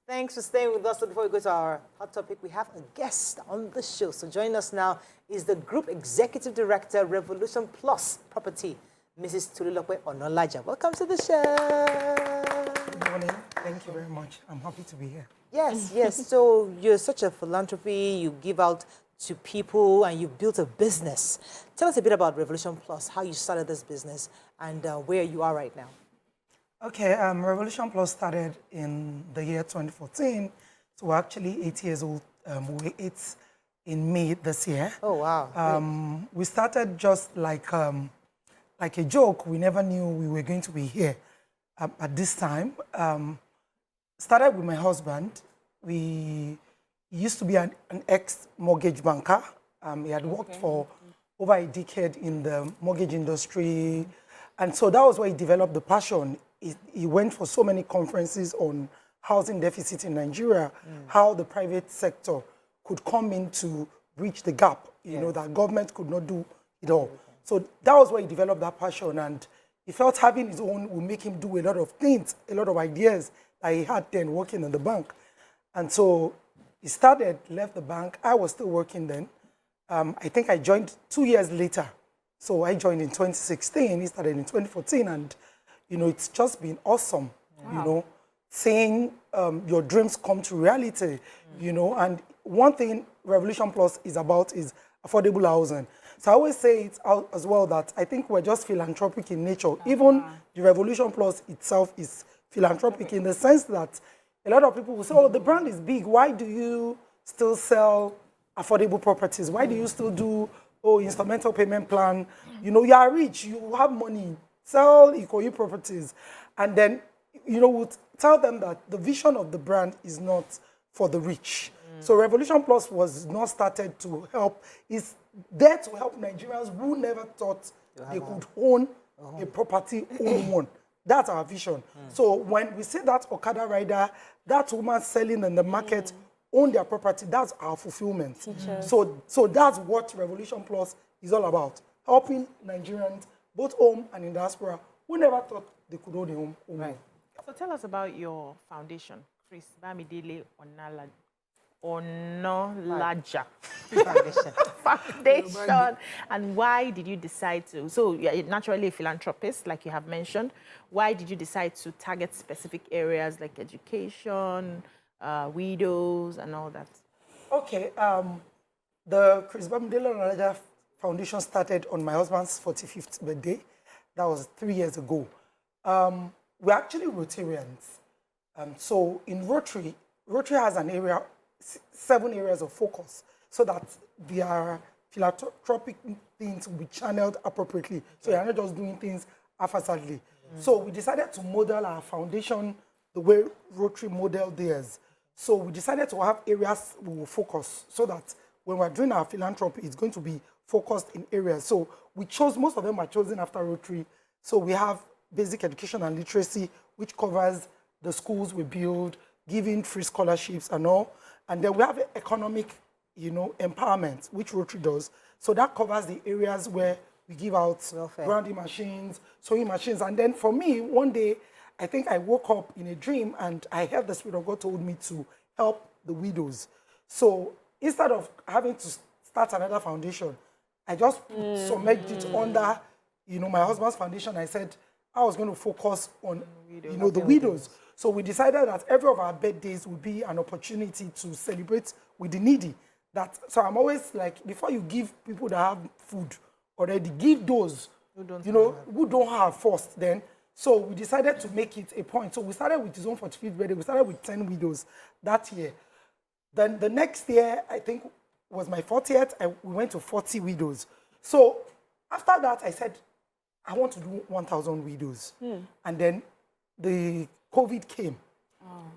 Thanks for staying with us. So before we go to our hot topic, we have a guest on the show. So joining us now is the Group Executive Director, Revolution Plus Property, Mrs. Tolulope Onalaja. Welcome to the show. Good morning. Thank you very much. I'm happy to be here. Yes, yes. So you're such a philanthropy. You give out to people and you've built a business. Tell us a bit about Revolution Plus, how you started this business and where you are right now. Okay, Revolution Plus started in the year 2014. So we're actually 8 years old. We're 8 in May this year. Oh, wow. We started just like a joke. We never knew we were going to be here at this time. Started with my husband. He used to be an ex-mortgage banker. He had worked for over a decade in the mortgage industry. And so that was where he developed the passion. He went for so many conferences on housing deficit in Nigeria, how the private sector could come in to bridge the gap, you know, that government could not do it all. So that was where he developed that passion. And he felt having his own would make him do a lot of things, a lot of ideas that he had then working in the bank. And so he started, left the bank. I was still working then. I think I joined 2 years later. So I joined in 2016. He started in 2014. And, you know, it's just been awesome, you know, seeing your dreams come to reality, you know. And one thing Revolution Plus is about is affordable housing. So I always say it out as well that I think we're just philanthropic in nature. Even the Revolution Plus itself is philanthropic in the sense that a lot of people will say, oh, the brand is big. Why do you still sell affordable properties? Why do you still do, instrumental payment plan? You know, you are rich, you have money, sell Ikoyi properties. And then, you know, we'll tell them that the vision of the brand is not for the rich. So Revolution Plus was not started to help, it's there to help Nigerians who never thought they could own a property, own one. That's our vision. So when we see that Okada rider, that woman selling in the market, own their property, that's our fulfillment. So that's what Revolution Plus is all about. Helping Nigerians, both home and in diaspora, who never thought they could own a home. Right. So tell us about your foundation, Chris Bamidele Onalaja Foundation. And why did you decide to, so you're naturally a philanthropist, like you have mentioned. Why did you decide to target specific areas like education, widows, and all that? Okay, the Chris Bamidele Onalaja Foundation started on my husband's 45th birthday. That was 3 years ago. We're actually Rotarians. So in Rotary has an area, 7 areas of focus, so that their philanthropic things will be channeled appropriately. So you're not just doing things haphazardly. So we decided to model our foundation the way Rotary modeled theirs. So we decided to have areas we will focus so that when we're doing our philanthropy, it's going to be focused in areas. So we chose, most of them are chosen after Rotary. So we have basic education and literacy, which covers the schools we build, giving free scholarships and all. And then we have economic, you know, empowerment, which Rotary does. So that covers the areas where we give out branding machines, sewing machines. And then for me, one day, I think I woke up in a dream and I heard the Spirit of God told me to help the widows. So instead of having to start another foundation, I just submerged it under, you know, my husband's foundation. I said I was going to focus on, you know, the widows. So we decided that every of our birthdays would be an opportunity to celebrate with the needy. So I'm always like, before you give people that have food already, give those who don't have first then. So we decided to make it a point. So we started with his own 45th birthday. We started with 10 widows that year. Then the next year, I think was my 40th, we went to 40 widows. So after that, I said, I want to do 1,000 widows. And then the COVID came.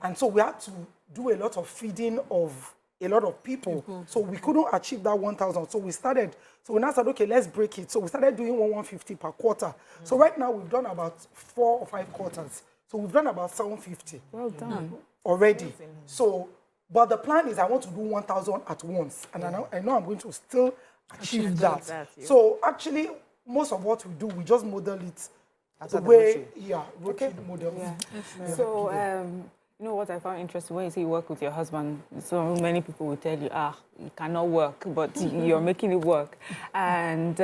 And so we had to do a lot of feeding of a lot of people. So we couldn't achieve that 1,000. So we now said, okay, let's break it. So we started doing 150 per quarter. So right now we've done about 4 or 5 quarters. So we've done about 750. Well done. Already. So, but the plan is I want to do 1,000 at once. And I know I'm going to still achieve that. So actually, most of what we do, we just model it the way, Rotary models. So You know what I found interesting when you say you work with your husband, so many people will tell you, you cannot work, but you're making it work. And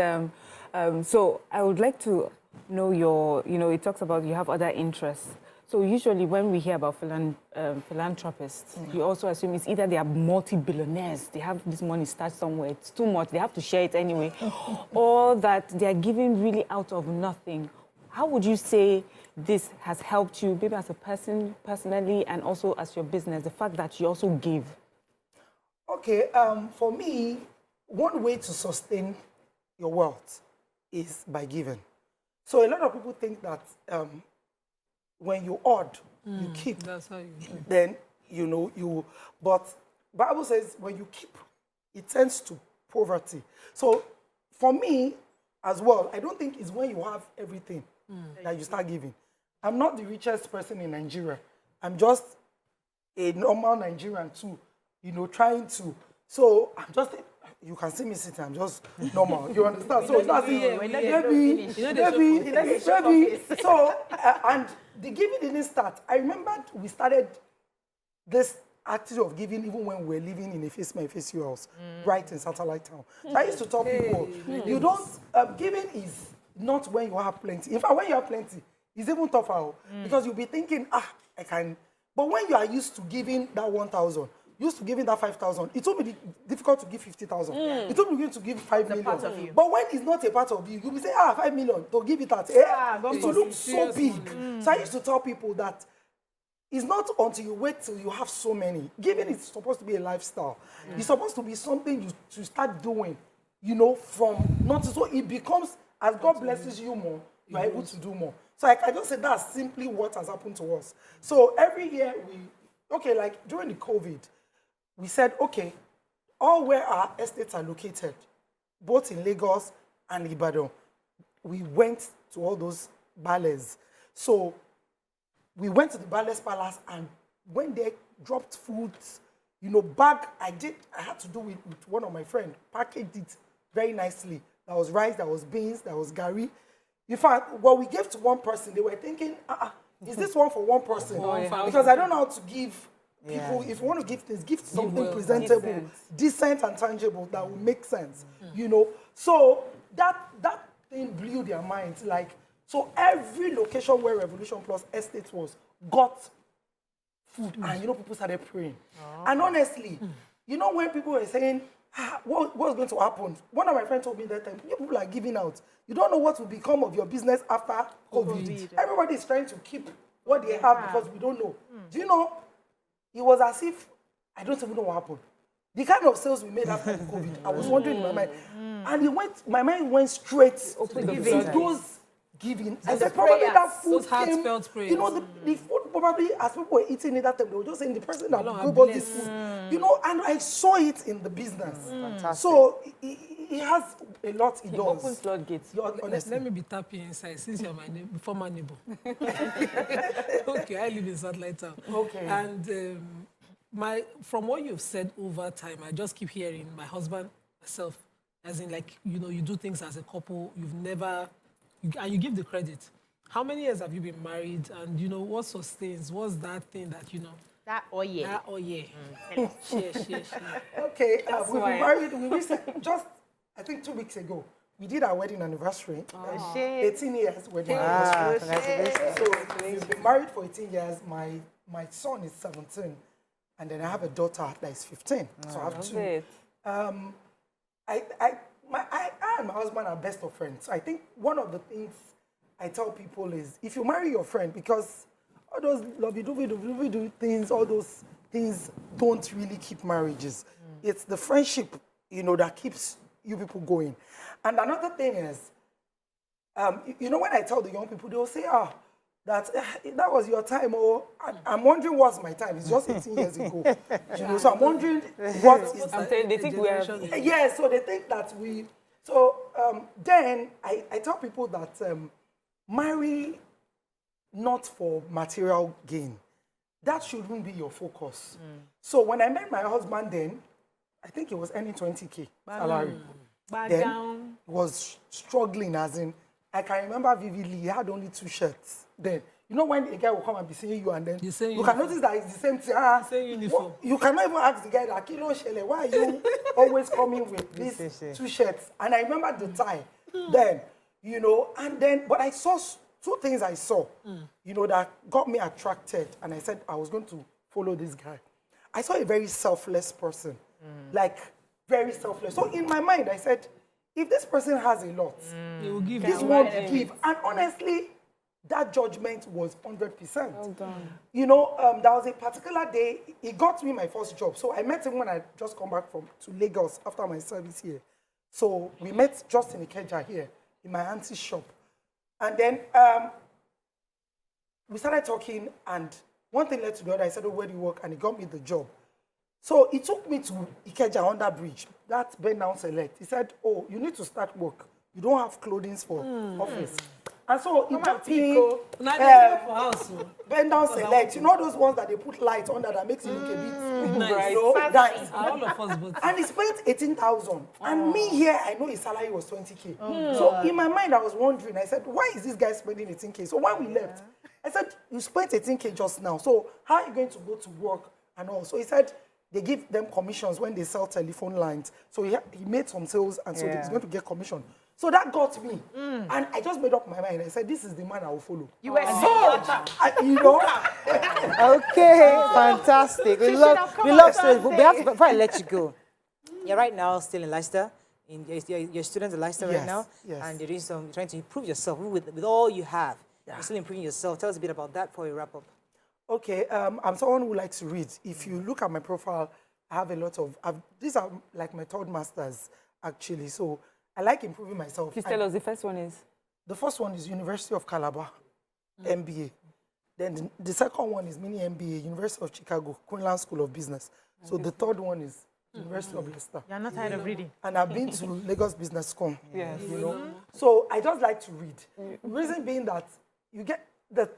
so I would like to know it talks about you have other interests. So usually when we hear about philanthropists, you also assume it's either they are multi-billionaires, they have this money stashed somewhere, it's too much, they have to share it anyway, or that they are giving really out of nothing. How would you say this has helped you, maybe as a person, personally, and also as your business, the fact that you also give? Okay, for me, one way to sustain your wealth is by giving. So a lot of people think that when you hoard, you keep. That's how you do. Then, but Bible says when you keep, it tends to poverty. So for me as well, I don't think it's when you have everything that you start giving. I'm not the richest person in Nigeria. I'm just a normal Nigerian too, trying to. So I'm just, you can see me sitting, I'm just normal. You understand? So that's maybe. So, and the giving didn't start. I remember we started this attitude of giving even when we were living in a face you house, right in Satellite Town. So I used to tell people, you don't, giving is not when you have plenty. In fact, when you have plenty, it's even tougher because you'll be thinking, I can. But when you are used to giving that 1,000, used to giving that 5,000, it will be difficult to give 50,000. It will be good to give 5 million. Part of you. But when it's not a part of you, you'll be saying, 5 million, to give it at. It will look so big. So I used to tell people that it's not until you wait till you have so many. Giving is supposed to be a lifestyle. It's supposed to be something you start doing, from not so it becomes, as God blesses you more, you are able to do more. So I just say that's simply what has happened to us. So every year like during the COVID, we said, okay, all where our estates are located, both in Lagos and Ibadan, we went to all those ballets. So we went to the Ballet's Palace, and when they dropped food, bag, I had to do it with one of my friends, packaged it very nicely. There was rice, there was beans, there was gari. In fact, what we gave to one person, they were thinking, is this one for one person? Because I don't know how to give people, if you want to give things, give something presentable, decent and tangible that will make sense, So that thing blew their minds. So every location where Revolution Plus Estate was got food, and people started praying. And honestly, when people were saying, what's going to happen? One of my friends told me that time, people are giving out. You don't know what will become of your business after COVID. Everybody is trying to keep what they have because we don't know. Do you know? It was as if, I don't even know what happened. The kind of sales we made after the COVID, I was wondering in my mind. And my mind went straight to those giving. And then probably that food those heartfelt prayers. The food probably, as people were eating it that time, they were just saying the person that bought this food. And I saw it in the business. So it has a lot it does. Opens floodgates. Let me be tapping inside since you're my former neighbor. Okay, I live in Satellite Town. Okay. And from what you've said over time, I just keep hearing my husband, myself, as in you do things as a couple, and you give the credit. How many years have you been married? And what sustains? What's that thing that That oye. Share. Okay, we've been married. We recently, just I think 2 weeks ago, we did our wedding anniversary. 18 years wedding anniversary. So we've been married for 18 years. My son is 17, and then I have a daughter that is 15. So I have two. I and my husband are best of friends. So I think one of the things I tell people is, if you marry your friend, because all those lovey-dovey things, all those things don't really keep marriages. It's the friendship, that keeps you people going. And another thing is, when I tell the young people, they'll say, that was your time, or I'm wondering what's my time. It's just 18 years ago. So I'm wondering what is I'm saying they think we are. Yeah, so they think that we. So then I tell people that marry not for material gain. That shouldn't be your focus. So when I met my husband then, I think he was earning 20K salary. Then he was struggling, as in, I can remember vividly, he had only 2 shirts then. You know when a guy will come and be seeing you and then The same you can notice that it's the same thing. Same uniform. You cannot even ask the guy that, Kilo Shele, why are you always coming with these two shirts? And I remember the tie then, you know, and then, but I saw two things I saw, you know, that got me attracted. And I said I was going to follow this guy. I saw a very selfless person, like very selfless. So in my mind, I said, if this person has a lot, He will give this you. one will give. And honestly, that judgment was 100%. Well done. You know, there was a particular day, he got me my first job. So I met him when I just come back to Lagos after my service here. So we met just in Ikeja here, in my auntie's shop. And then we started talking, and one thing led to the other. I said, oh, where do you work? And he got me the job. So he took me to Ikeja under bridge, that bend down select. He said, oh, you need to start work. You don't have clothing for office. And so he took me bend down select. You know those ones that they put lights under that makes it look a bit Nice. you know, nice. All of us, but And he spent 18,000. And me here, I know his salary was 20K. So in my mind, I was wondering, I said, why is this guy spending 18K? So when we left, I said, you spent 18K just now. So how are you going to go to work and all? So he said, they give them commissions when they sell telephone lines. So he made some sales, and so he's going to get commission. So that got me. And I just made up my mind. I said, this is the man I will follow. You were You know? Okay, fantastic. We love stories. But before I let you go, you're right now still in Leicester. You're students in Leicester right now. Yes. And you're trying to improve yourself with all you have. You're still improving yourself. Tell us a bit about that before we wrap up. Okay, I'm someone who likes to read. If you look at my profile, I have a lot of, these are like my third masters, actually. So I like improving myself. Please tell us, the first one is? The first one is University of Calabar, MBA. Then the second one is mini MBA, University of Chicago, Queenland School of Business. So the third one is University of Leicester. You're not tired of reading. And I've been to Lagos Business School. Yes. You know? So I just like to read. Reason being that you get,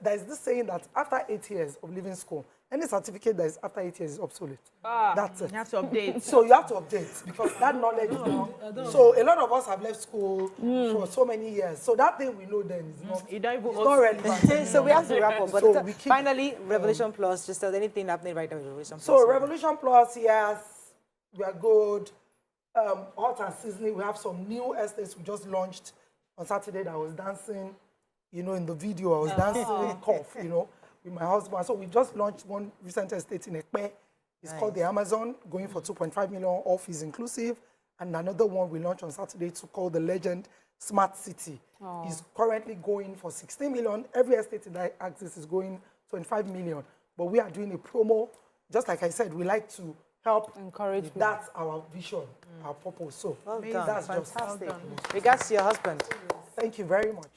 there's this saying that after 8 years of leaving school, any certificate that is after 8 years is obsolete. That's it. You have to update. So you have to update because that knowledge is not. So a lot of us have left school for so many years. So that thing we know then is not, You don't even it's not relevant. So we have to wrap up. But So we keep- finally, Revolution Plus, just tell anything happening right now with Revolution Plus. So Revolution Plus, yes, we are good. Hot and seasoning, we have some new estates we just launched on Saturday that I was dancing. You know, in the video, I was dancing cough, you know, with my husband. So we just launched one recent estate in Ekpe. It's called the Amazon, going for 2.5 million, all fees inclusive. And another one we launched on Saturday to call the Legend Smart City. Is currently going for 16 million. Every estate in that axis is going 25 million. But we are doing a promo. Just like I said, we like to help Encourage people. That's our vision, our purpose. So Well done. that's just Fantastic. Regards to your husband. Thank you very much.